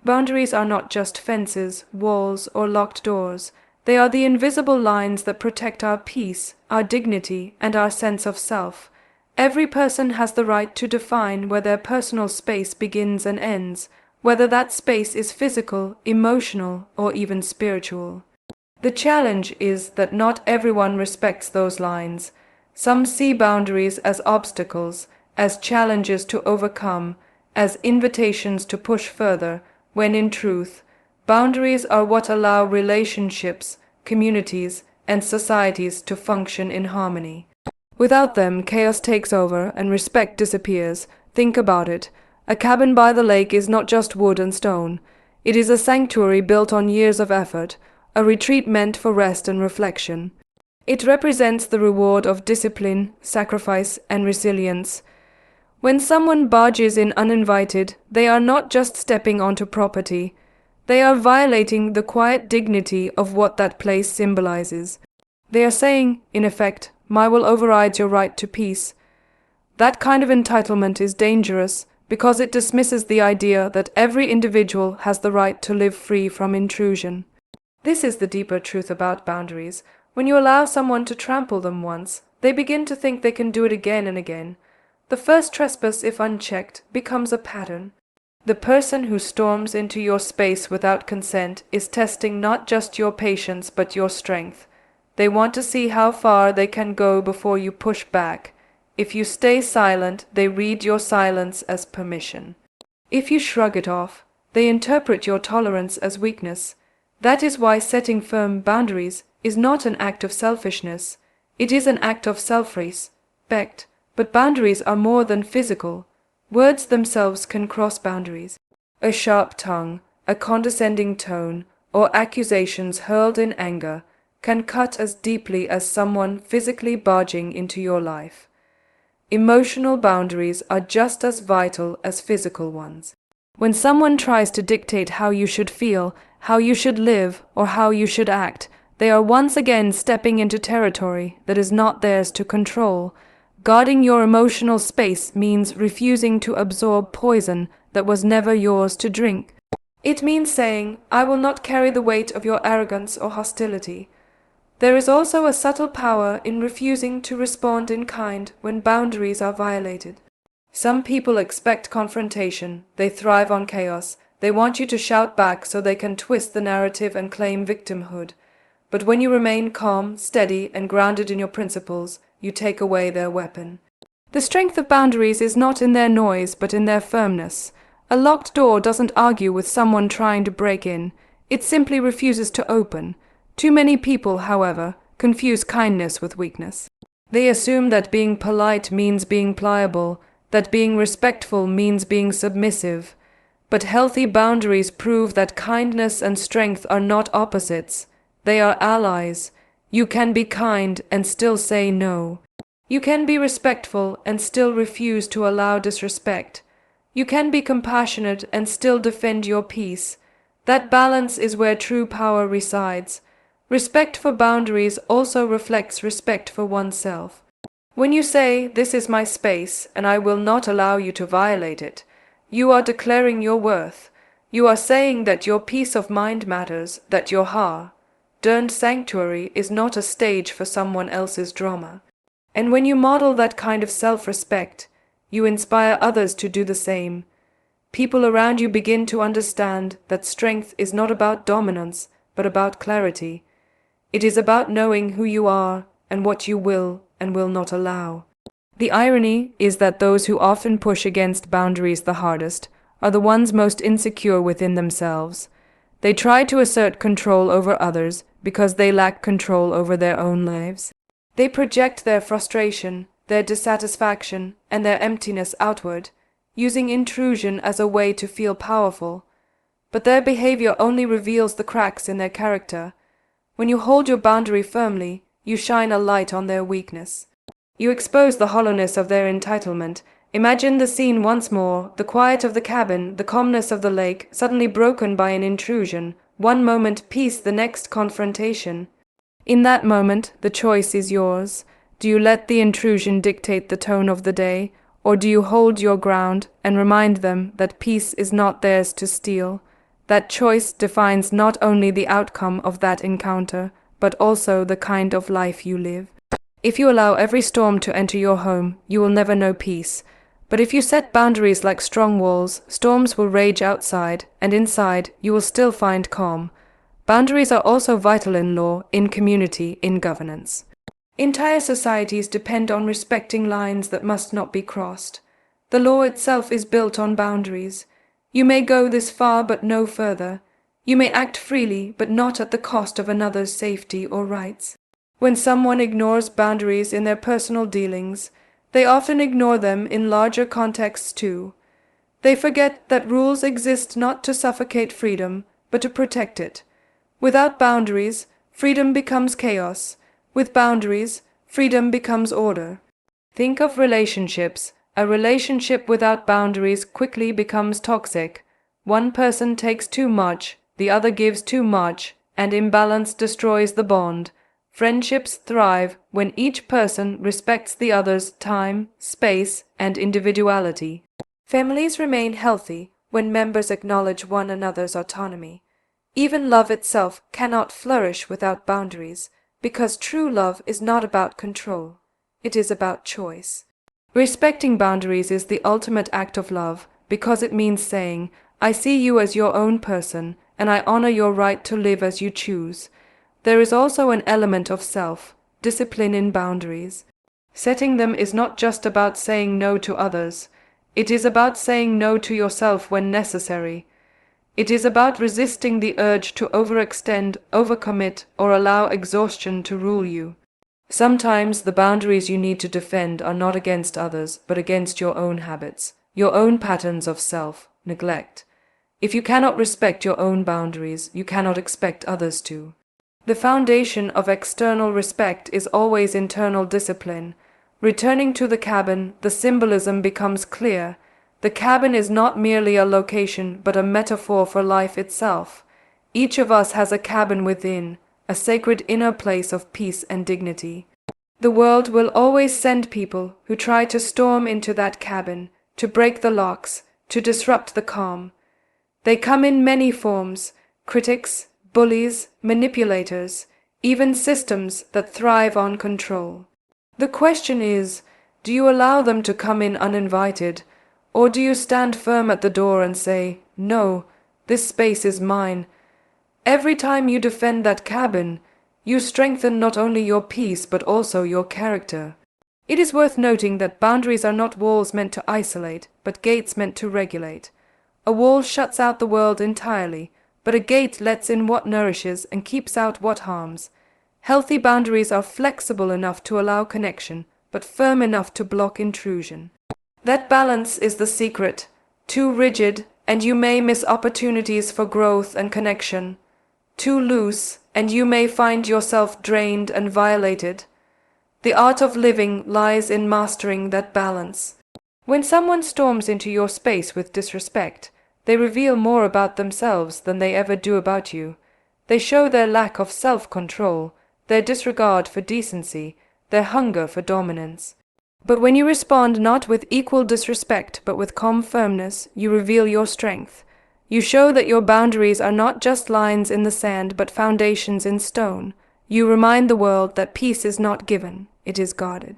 Boundaries are not just fences, walls, or locked doors. They are the invisible lines that protect our peace, our dignity, and our sense of self. Every person has the right to define where their personal space begins and ends, whether that space is physical, emotional, or even spiritual. The challenge is that not everyone respects those lines. Some see boundaries as obstacles, as challenges to overcome, as invitations to push further, when in truth, boundaries are what allow relationships, communities, and societies to function in harmony. Without them, chaos takes over and respect disappears. Think about it. A cabin by the lake is not just wood and stone. It is a sanctuary built on years of effort, a retreat meant for rest and reflection. It represents the reward of discipline, sacrifice, and resilience. When someone barges in uninvited, they are not just stepping onto property. They are violating the quiet dignity of what that place symbolizes. They are saying, in effect, "I will override your right to peace." That kind of entitlement is dangerous because it dismisses the idea that every individual has the right to live free from intrusion. This is the deeper truth about boundaries. When you allow someone to trample them once, they begin to think they can do it again and again. The first trespass, if unchecked, becomes a pattern. The person who storms into your space without consent is testing not just your patience but your strength. They want to see how far they can go before you push back. If you stay silent, they read your silence as permission. If you shrug it off, they interpret your tolerance as weakness. That is why setting firm boundaries is not an act of selfishness. It is an act of self-respect. But boundaries are more than physical. Words themselves can cross boundaries. A sharp tongue, a condescending tone, or accusations hurled in anger can cut as deeply as someone physically barging into your life. Emotional boundaries are just as vital as physical ones. When someone tries to dictate how you should feel, how you should live, or how you should act, they are once again stepping into territory that is not theirs to control. Guarding your emotional space means refusing to absorb poison that was never yours to drink. It means saying, "I will not carry the weight of your arrogance or hostility." There is also a subtle power in refusing to respond in kind when boundaries are violated. Some people expect confrontation. They thrive on chaos. They want you to shout back so they can twist the narrative and claim victimhood. But when you remain calm, steady, and grounded in your principles, you take away their weapon. The strength of boundaries is not in their noise, but in their firmness. A locked door doesn't argue with someone trying to break in. It simply refuses to open. Too many people, however, confuse kindness with weakness. They assume that being polite means being pliable, that being respectful means being submissive. But healthy boundaries prove that kindness and strength are not opposites. They are allies. You can be kind and still say no. You can be respectful and still refuse to allow disrespect. You can be compassionate and still defend your peace. That balance is where true power resides. Respect for boundaries also reflects respect for oneself. When you say, "This is my space, and I will not allow you to violate it," you are declaring your worth. You are saying that your peace of mind matters, that your hard-earned sanctuary is not a stage for someone else's drama. And when you model that kind of self-respect, you inspire others to do the same. People around you begin to understand that strength is not about dominance, but about clarity. It is about knowing who you are and what you will and will not allow. The irony is that those who often push against boundaries the hardest are the ones most insecure within themselves. They try to assert control over others because they lack control over their own lives. They project their frustration, their dissatisfaction, and their emptiness outward, using intrusion as a way to feel powerful. But their behavior only reveals the cracks in their character. When you hold your boundary firmly, you shine a light on their weakness. You expose the hollowness of their entitlement. Imagine the scene once more, the quiet of the cabin, the calmness of the lake, suddenly broken by an intrusion. One moment peace, the next confrontation. In that moment, the choice is yours. Do you let the intrusion dictate the tone of the day, or do you hold your ground and remind them that peace is not theirs to steal? That choice defines not only the outcome of that encounter, but also the kind of life you live. If you allow every storm to enter your home, you will never know peace. But if you set boundaries like strong walls, storms will rage outside, and inside you will still find calm. Boundaries are also vital in law, in community, in governance. Entire societies depend on respecting lines that must not be crossed. The law itself is built on boundaries. You may go this far but no further. You may act freely but not at the cost of another's safety or rights. When someone ignores boundaries in their personal dealings, they often ignore them in larger contexts too. They forget that rules exist not to suffocate freedom, but to protect it. Without boundaries, freedom becomes chaos. With boundaries, freedom becomes order. Think of relationships. A relationship without boundaries quickly becomes toxic. One person takes too much, the other gives too much, and imbalance destroys the bond. Friendships thrive when each person respects the other's time, space, and individuality. Families remain healthy when members acknowledge one another's autonomy. Even love itself cannot flourish without boundaries, because true love is not about control. It is about choice. Respecting boundaries is the ultimate act of love, because it means saying, I see you as your own person, and I honor your right to live as you choose. There is also an element of self-discipline in boundaries. Setting them is not just about saying no to others. It is about saying no to yourself when necessary. It is about resisting the urge to overextend, overcommit, or allow exhaustion to rule you. Sometimes the boundaries you need to defend are not against others, but against your own habits, your own patterns of self-neglect. If you cannot respect your own boundaries, you cannot expect others to. The foundation of external respect is always internal discipline. Returning to the cabin, the symbolism becomes clear. The cabin is not merely a location, but a metaphor for life itself. Each of us has a cabin within, a sacred inner place of peace and dignity. The world will always send people who try to storm into that cabin, to break the locks, to disrupt the calm. They come in many forms: critics, bullies, manipulators, even systems that thrive on control. The question is, do you allow them to come in uninvited, or do you stand firm at the door and say, no, this space is mine? Every time you defend that cabin, you strengthen not only your peace but also your character. It is worth noting that boundaries are not walls meant to isolate, but gates meant to regulate. A wall shuts out the world entirely, but a gate lets in what nourishes and keeps out what harms. Healthy boundaries are flexible enough to allow connection, but firm enough to block intrusion. That balance is the secret. Too rigid, and you may miss opportunities for growth and connection. Too loose, and you may find yourself drained and violated. The art of living lies in mastering that balance. When someone storms into your space with disrespect, they reveal more about themselves than they ever do about you. They show their lack of self-control, their disregard for decency, their hunger for dominance. But when you respond not with equal disrespect but with calm firmness, you reveal your strength. You show that your boundaries are not just lines in the sand but foundations in stone. You remind the world that peace is not given, it is guarded.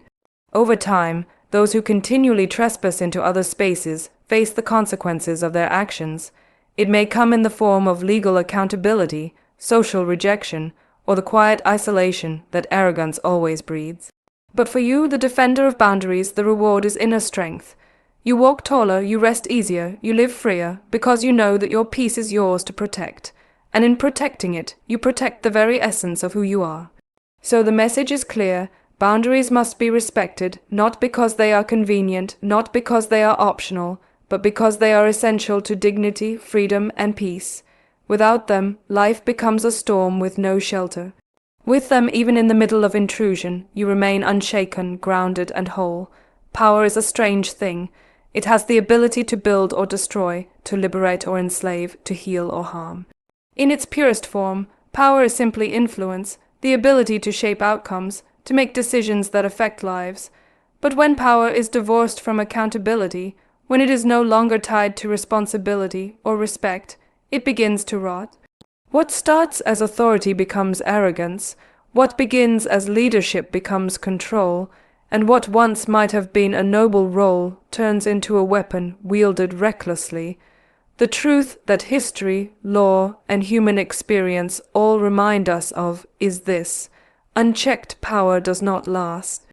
Over time, those who continually trespass into other spaces face the consequences of their actions. It may come in the form of legal accountability, social rejection, or the quiet isolation that arrogance always breeds. But for you, the defender of boundaries, the reward is inner strength. You walk taller, you rest easier, you live freer, because you know that your peace is yours to protect. And in protecting it, you protect the very essence of who you are. So the message is clear. Boundaries must be respected, not because they are convenient, not because they are optional, but because they are essential to dignity, freedom, and peace. Without them, life becomes a storm with no shelter. With them, even in the middle of intrusion, you remain unshaken, grounded, and whole. Power is a strange thing. It has the ability to build or destroy, to liberate or enslave, to heal or harm. In its purest form, power is simply influence, the ability to shape outcomes, to make decisions that affect lives. But when power is divorced from accountability, when it is no longer tied to responsibility or respect, it begins to rot. What starts as authority becomes arrogance, what begins as leadership becomes control, and what once might have been a noble role turns into a weapon wielded recklessly. The truth that history, law, and human experience all remind us of is this: unchecked power does not last.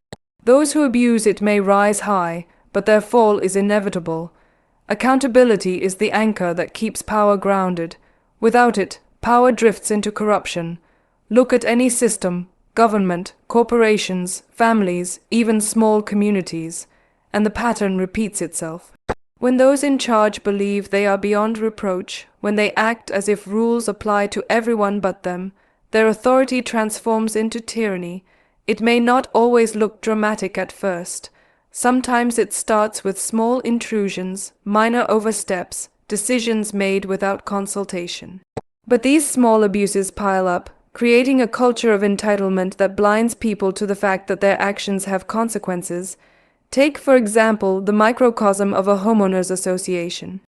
Those who abuse it may rise high, but their fall is inevitable. Accountability is the anchor that keeps power grounded. Without it, power drifts into corruption. Look at any system, government, corporations, families, even small communities, and the pattern repeats itself. When those in charge believe they are beyond reproach, when they act as if rules apply to everyone but them, their authority transforms into tyranny. It may not always look dramatic at first. Sometimes it starts with small intrusions, minor oversteps, decisions made without consultation. But these small abuses pile up, creating a culture of entitlement that blinds people to the fact that their actions have consequences. Take, for example, the microcosm of a homeowners association.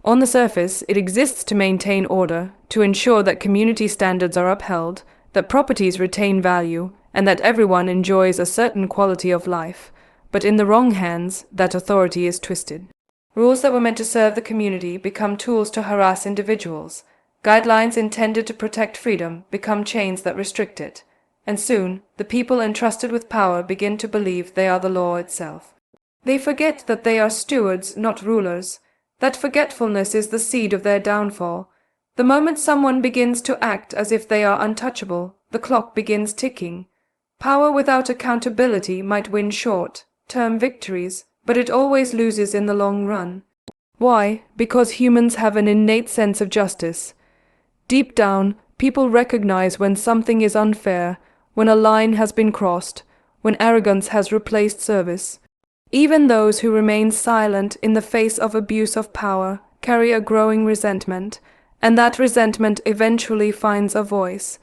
On the surface, it exists to maintain order, to ensure that community standards are upheld, that properties retain value, and that everyone enjoys a certain quality of life. But in the wrong hands, that authority is twisted. Rules that were meant to serve the community become tools to harass individuals. Guidelines intended to protect freedom become chains that restrict it. And soon, the people entrusted with power begin to believe they are the law itself. They forget that they are stewards, not rulers. That forgetfulness is the seed of their downfall. The moment someone begins to act as if they are untouchable, the clock begins ticking. Power without accountability might win short-term victories, but it always loses in the long run. Why? Because humans have an innate sense of justice. Deep down, people recognize when something is unfair, when a line has been crossed, when arrogance has replaced service. Even those who remain silent in the face of abuse of power carry a growing resentment, and that resentment eventually finds a voice.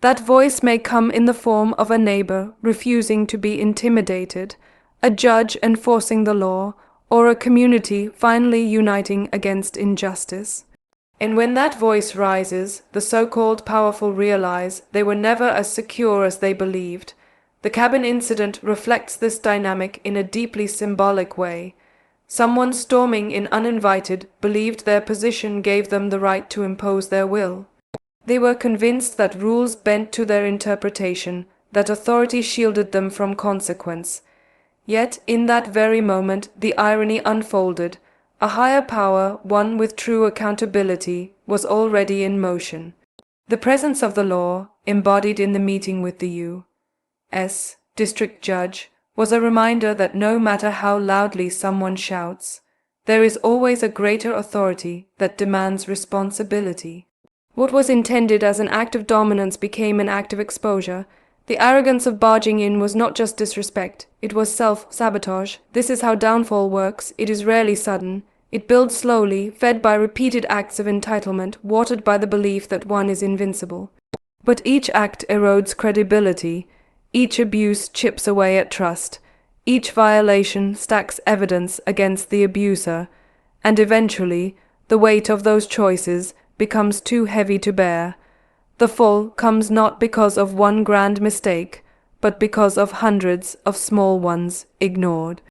That voice may come in the form of a neighbor refusing to be intimidated, a judge enforcing the law, or a community finally uniting against injustice. And when that voice rises, the so-called powerful realize they were never as secure as they believed. The cabin incident reflects this dynamic in a deeply symbolic way. Someone storming in uninvited believed their position gave them the right to impose their will. They were convinced that rules bent to their interpretation, that authority shielded them from consequence. Yet in that very moment the irony unfolded. A higher power, one with true accountability, was already in motion. The presence of the law, embodied in the meeting with the U.S. District Judge, was a reminder that no matter how loudly someone shouts, there is always a greater authority that demands responsibility. What was intended as an act of dominance became an act of exposure. The arrogance of barging in was not just disrespect, it was self-sabotage. This is how downfall works. It is rarely sudden. It builds slowly, fed by repeated acts of entitlement, watered by the belief that one is invincible. But each act erodes credibility. Each abuse chips away at trust. Each violation stacks evidence against the abuser. And eventually, the weight of those choices becomes too heavy to bear. The fall comes not because of one grand mistake, but because of hundreds of small ones ignored.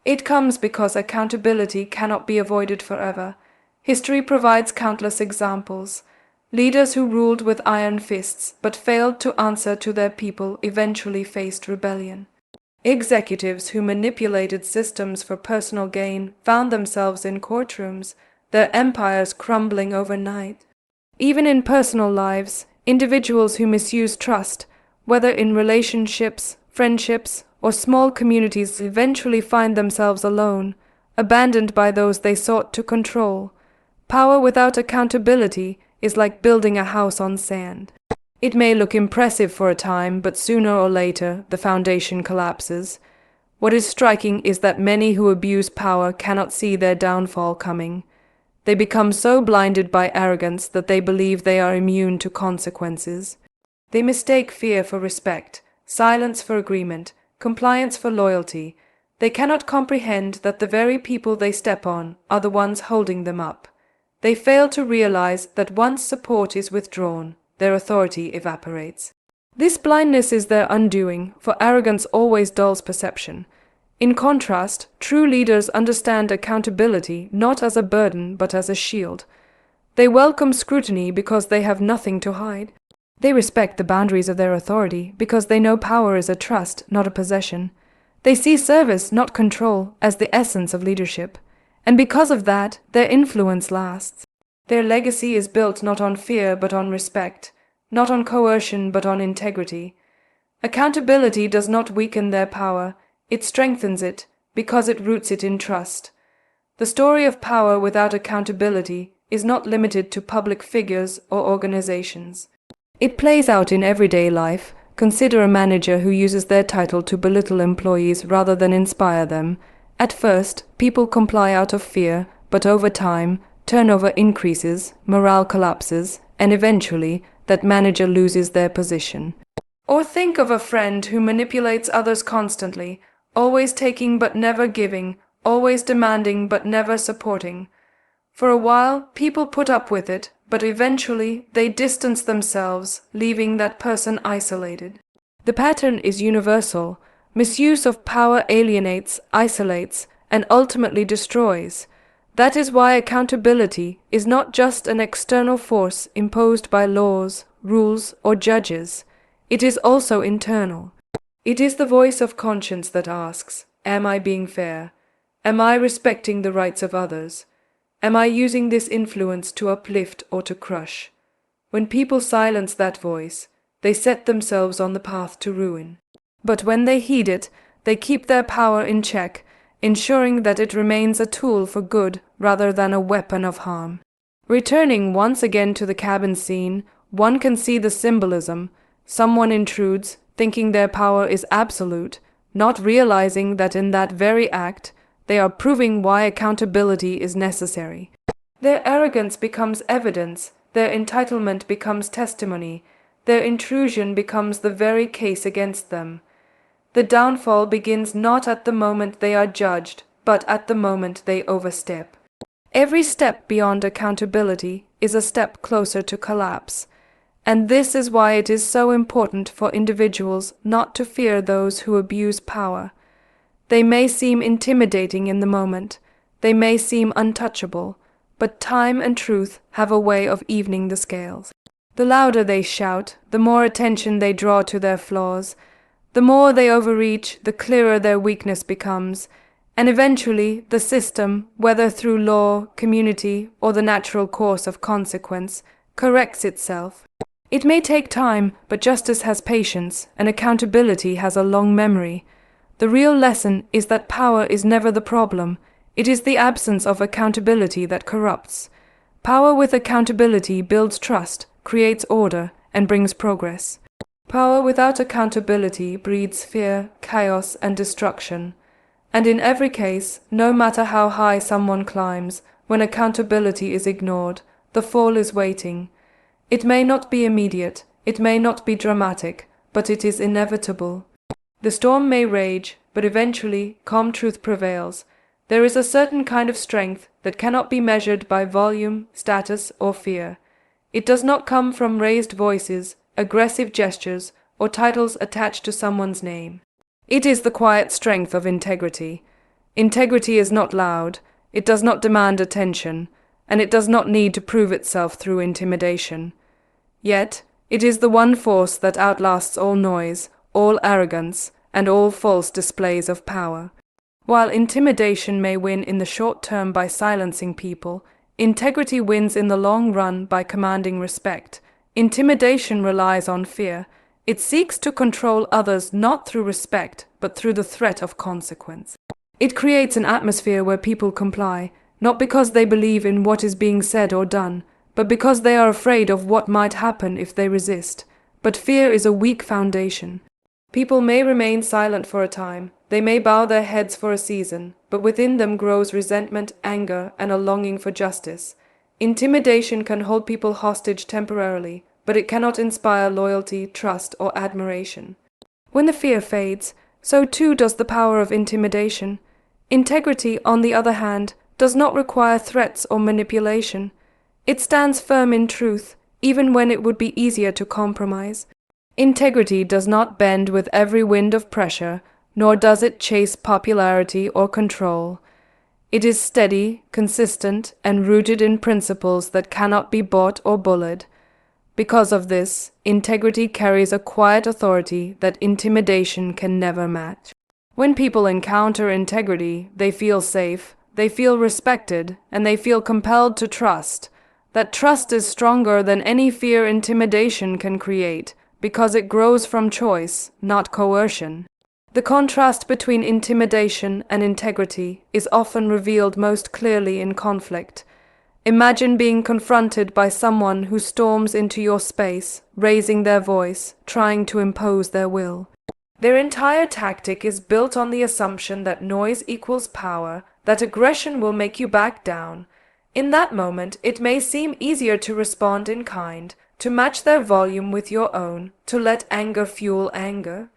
It comes because accountability cannot be avoided forever. History provides countless examples. Leaders who ruled with iron fists but failed to answer to their people eventually faced rebellion. Executives who manipulated systems for personal gain found themselves in courtrooms, their empires crumbling overnight. Even in personal lives, individuals who misuse trust, whether in relationships, friendships, or small communities, eventually find themselves alone, abandoned by those they sought to control. Power without accountability is like building a house on sand. It may look impressive for a time, but sooner or later the foundation collapses. What is striking is that many who abuse power cannot see their downfall coming. They become so blinded by arrogance that they believe they are immune to consequences. They mistake fear for respect, silence for agreement, compliance for loyalty. They cannot comprehend that the very people they step on are the ones holding them up. They fail to realize that once support is withdrawn, their authority evaporates. This blindness is their undoing, for arrogance always dulls perception. In contrast, true leaders understand accountability not as a burden but as a shield. They welcome scrutiny because they have nothing to hide. They respect the boundaries of their authority because they know power is a trust, not a possession. They see service, not control, as the essence of leadership. And because of that, their influence lasts. Their legacy is built not on fear but on respect, not on coercion but on integrity. Accountability does not weaken their power, it strengthens it because it roots it in trust. The story of power without accountability is not limited to public figures or organizations. It plays out in everyday life. Consider a manager who uses their title to belittle employees rather than inspire them. At first, people comply out of fear, but over time, turnover increases, morale collapses, and eventually, that manager loses their position. Or think of a friend who manipulates others constantly, always taking but never giving, always demanding but never supporting. For a while, people put up with it, but eventually they distance themselves, leaving that person isolated. The pattern is universal. Misuse of power alienates, isolates, and ultimately destroys. That is why accountability is not just an external force imposed by laws, rules, or judges. It is also internal. It is the voice of conscience that asks, am I being fair? Am I respecting the rights of others? Am I using this influence to uplift or to crush? When people silence that voice, they set themselves on the path to ruin. But when they heed it, they keep their power in check, ensuring that it remains a tool for good rather than a weapon of harm. Returning once again to the cabin scene, one can see the symbolism. Someone intrudes, thinking their power is absolute, not realizing that in that very act, they are proving why accountability is necessary. Their arrogance becomes evidence, their entitlement becomes testimony, their intrusion becomes the very case against them. The downfall begins not at the moment they are judged, but at the moment they overstep. Every step beyond accountability is a step closer to collapse. And this is why it is so important for individuals not to fear those who abuse power. They may seem intimidating in the moment, they may seem untouchable, but time and truth have a way of evening the scales. The louder they shout, the more attention they draw to their flaws. The more they overreach, the clearer their weakness becomes, and eventually the system, whether through law, community, or the natural course of consequence, corrects itself. It may take time, but justice has patience, and accountability has a long memory. The real lesson is that power is never the problem. It is the absence of accountability that corrupts. Power with accountability builds trust, creates order, and brings progress. Power without accountability breeds fear, chaos, and destruction. And in every case, no matter how high someone climbs, when accountability is ignored, the fall is waiting. It may not be immediate, it may not be dramatic, but it is inevitable. The storm may rage, but eventually calm truth prevails. There is a certain kind of strength that cannot be measured by volume, status, or fear. It does not come from raised voices, aggressive gestures, or titles attached to someone's name. It is the quiet strength of integrity. Integrity is not loud, it does not demand attention, and it does not need to prove itself through intimidation. Yet, it is the one force that outlasts all noise, all arrogance, and all false displays of power. While intimidation may win in the short term by silencing people, integrity wins in the long run by commanding respect. Intimidation relies on fear. It seeks to control others not through respect, but through the threat of consequence. It creates an atmosphere where people comply, not because they believe in what is being said or done, but because they are afraid of what might happen if they resist. But fear is a weak foundation. People may remain silent for a time, they may bow their heads for a season, but within them grows resentment, anger, and a longing for justice. Intimidation can hold people hostage temporarily, but it cannot inspire loyalty, trust, or admiration. When the fear fades, so too does the power of intimidation. Integrity, on the other hand, does not require threats or manipulation. It stands firm in truth, even when it would be easier to compromise. Integrity does not bend with every wind of pressure, nor does it chase popularity or control. It is steady, consistent, and rooted in principles that cannot be bought or bullied. Because of this, integrity carries a quiet authority that intimidation can never match. When people encounter integrity, they feel safe, they feel respected, and they feel compelled to trust. That trust is stronger than any fear intimidation can create, because it grows from choice, not coercion. The contrast between intimidation and integrity is often revealed most clearly in conflict. Imagine being confronted by someone who storms into your space, raising their voice, trying to impose their will. Their entire tactic is built on the assumption that noise equals power, that aggression will make you back down. In that moment, it may seem easier to respond in kind, to match their volume with your own, to let anger fuel anger.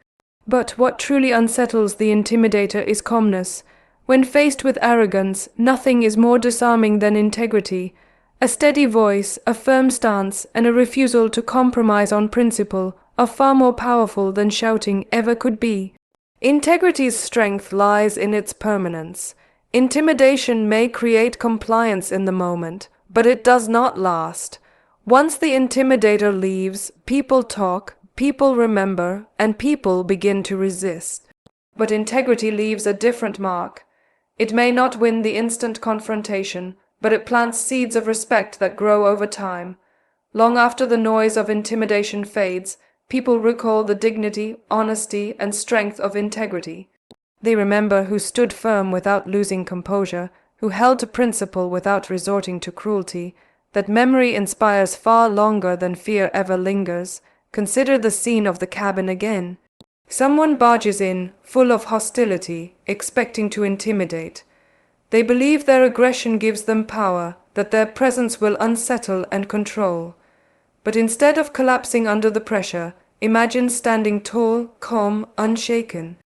But what truly unsettles the intimidator is calmness. When faced with arrogance, nothing is more disarming than integrity. A steady voice, a firm stance, and a refusal to compromise on principle are far more powerful than shouting ever could be. Integrity's strength lies in its permanence. Intimidation may create compliance in the moment, but it does not last. Once the intimidator leaves, people talk, people remember, and people begin to resist. But integrity leaves a different mark. It may not win the instant confrontation, but it plants seeds of respect that grow over time. Long after the noise of intimidation fades, people recall the dignity, honesty, and strength of integrity. They remember who stood firm without losing composure, who held to principle without resorting to cruelty. That memory inspires far longer than fear ever lingers. Consider the scene of the cabin again. Someone barges in, full of hostility, expecting to intimidate. They believe their aggression gives them power, that their presence will unsettle and control. But instead of collapsing under the pressure, imagine standing tall, calm, unshaken.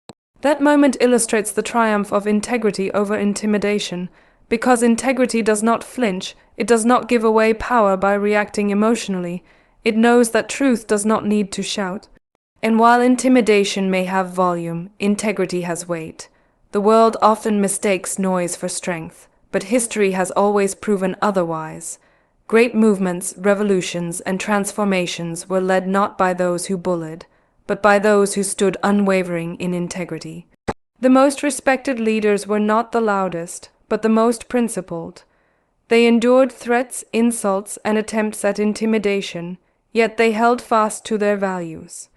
That moment illustrates the triumph of integrity over intimidation. Because integrity does not flinch, it does not give away power by reacting emotionally. It knows that truth does not need to shout. And while intimidation may have volume, integrity has weight. The world often mistakes noise for strength, but history has always proven otherwise. Great movements, revolutions, and transformations were led not by those who bullied, but by those who stood unwavering in integrity. The most respected leaders were not the loudest, but the most principled. They endured threats, insults, and attempts at intimidation, yet they held fast to their values.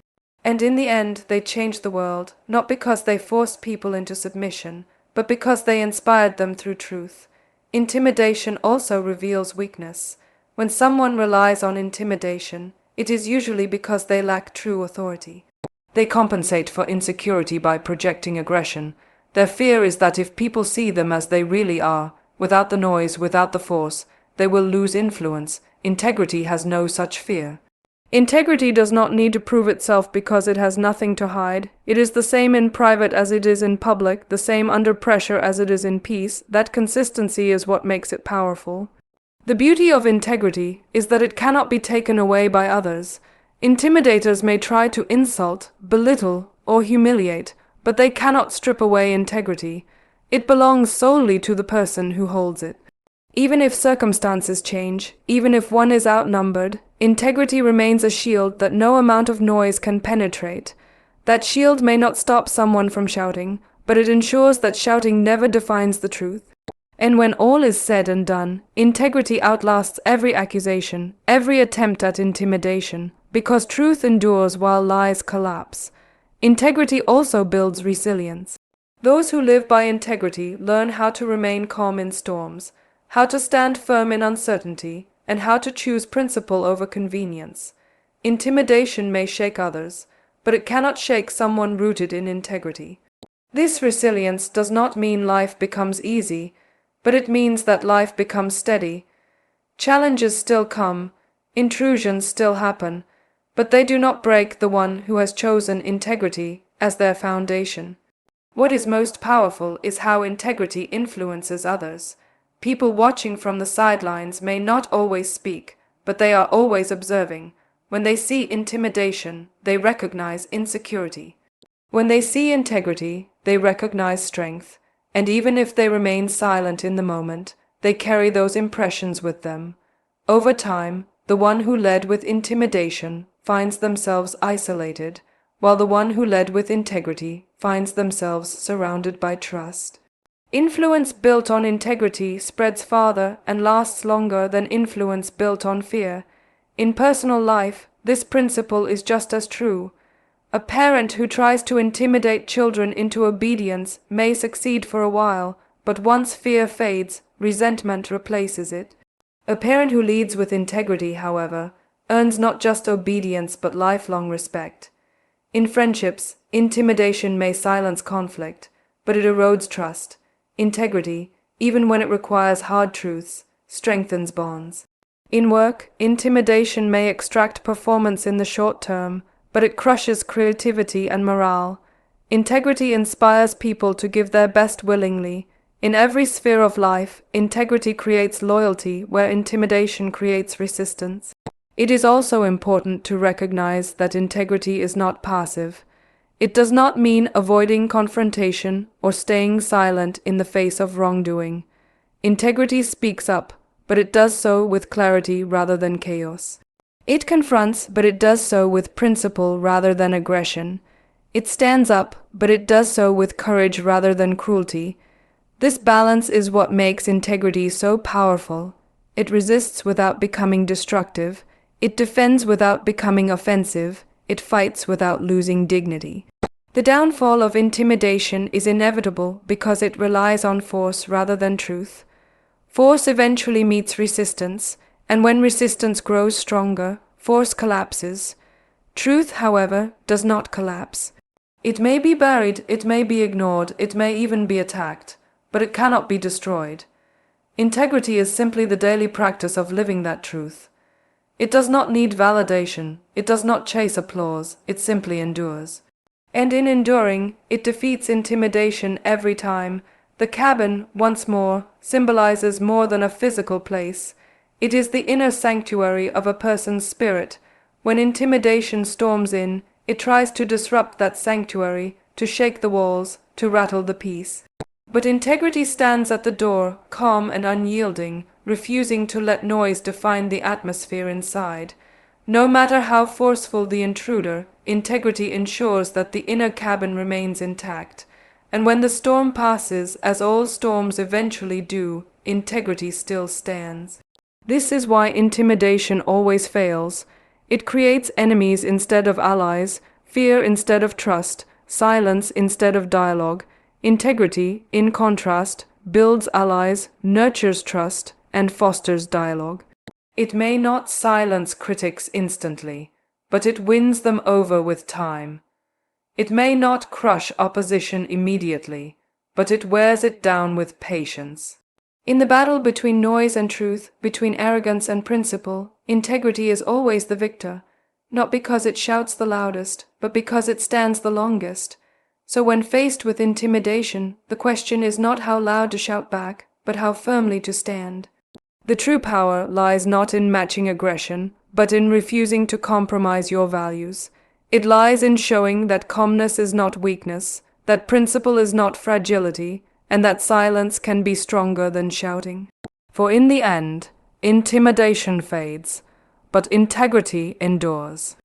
And in the end, they changed the world, not because they forced people into submission, but because they inspired them through truth. Intimidation also reveals weakness. When someone relies on intimidation, it is usually because they lack true authority. They compensate for insecurity by projecting aggression. Their fear is that if people see them as they really are, without the noise, without the force, they will lose influence. Integrity has no such fear. Integrity does not need to prove itself because it has nothing to hide. It is the same in private as it is in public, the same under pressure as it is in peace. That consistency is what makes it powerful. The beauty of integrity is that it cannot be taken away by others. Intimidators may try to insult, belittle, or humiliate, but they cannot strip away integrity. It belongs solely to the person who holds it. Even if circumstances change, even if one is outnumbered, integrity remains a shield that no amount of noise can penetrate. That shield may not stop someone from shouting, but it ensures that shouting never defines the truth. And when all is said and done, integrity outlasts every accusation, every attempt at intimidation, because truth endures while lies collapse. Integrity also builds resilience. Those who live by integrity learn how to remain calm in storms, how to stand firm in uncertainty, and how to choose principle over convenience. Intimidation may shake others, but it cannot shake someone rooted in integrity. This resilience does not mean life becomes easy, but it means that life becomes steady. Challenges still come, intrusions still happen, but they do not break the one who has chosen integrity as their foundation. What is most powerful is how integrity influences others. People watching from the sidelines may not always speak, but they are always observing. When they see intimidation, they recognize insecurity. When they see integrity, they recognize strength, and even if they remain silent in the moment, they carry those impressions with them. Over time, the one who led with intimidation finds themselves isolated, while the one who led with integrity finds themselves surrounded by trust. Influence built on integrity spreads farther and lasts longer than influence built on fear. In personal life, this principle is just as true. A parent who tries to intimidate children into obedience may succeed for a while, but once fear fades, resentment replaces it. A parent who leads with integrity, however, earns not just obedience but lifelong respect. In friendships, intimidation may silence conflict, but it erodes trust. Integrity, even when it requires hard truths, strengthens bonds. In work, intimidation may extract performance in the short term, but it crushes creativity and morale. Integrity inspires people to give their best willingly. In every sphere of life, integrity creates loyalty where intimidation creates resistance. It is also important to recognize that integrity is not passive. It does not mean avoiding confrontation or staying silent in the face of wrongdoing. Integrity speaks up, but it does so with clarity rather than chaos. It confronts, but it does so with principle rather than aggression. It stands up, but it does so with courage rather than cruelty. This balance is what makes integrity so powerful. It resists without becoming destructive. It defends without becoming offensive. It fights without losing dignity. The downfall of intimidation is inevitable because it relies on force rather than truth. Force eventually meets resistance, and when resistance grows stronger, force collapses. Truth, however, does not collapse. It may be buried, it may be ignored, it may even be attacked, but it cannot be destroyed. Integrity is simply the daily practice of living that truth. It does not need validation, it does not chase applause, it simply endures. And in enduring, it defeats intimidation every time. The cabin, once more, symbolizes more than a physical place. It is the inner sanctuary of a person's spirit. When intimidation storms in, it tries to disrupt that sanctuary, to shake the walls, to rattle the peace. But integrity stands at the door, calm and unyielding, refusing to let noise define the atmosphere inside. No matter how forceful the intruder, integrity ensures that the inner cabin remains intact. And when the storm passes, as all storms eventually do, integrity still stands. This is why intimidation always fails. It creates enemies instead of allies, fear instead of trust, silence instead of dialogue. Integrity, in contrast, builds allies, nurtures trust, and fosters dialogue. It may not silence critics instantly, but it wins them over with time. It may not crush opposition immediately, but it wears it down with patience. In the battle between noise and truth, between arrogance and principle, integrity is always the victor, not because it shouts the loudest, but because it stands the longest. So when faced with intimidation, the question is not how loud to shout back, but how firmly to stand. The true power lies not in matching aggression, but in refusing to compromise your values. It lies in showing that calmness is not weakness, that principle is not fragility, and that silence can be stronger than shouting. For in the end, intimidation fades, but integrity endures.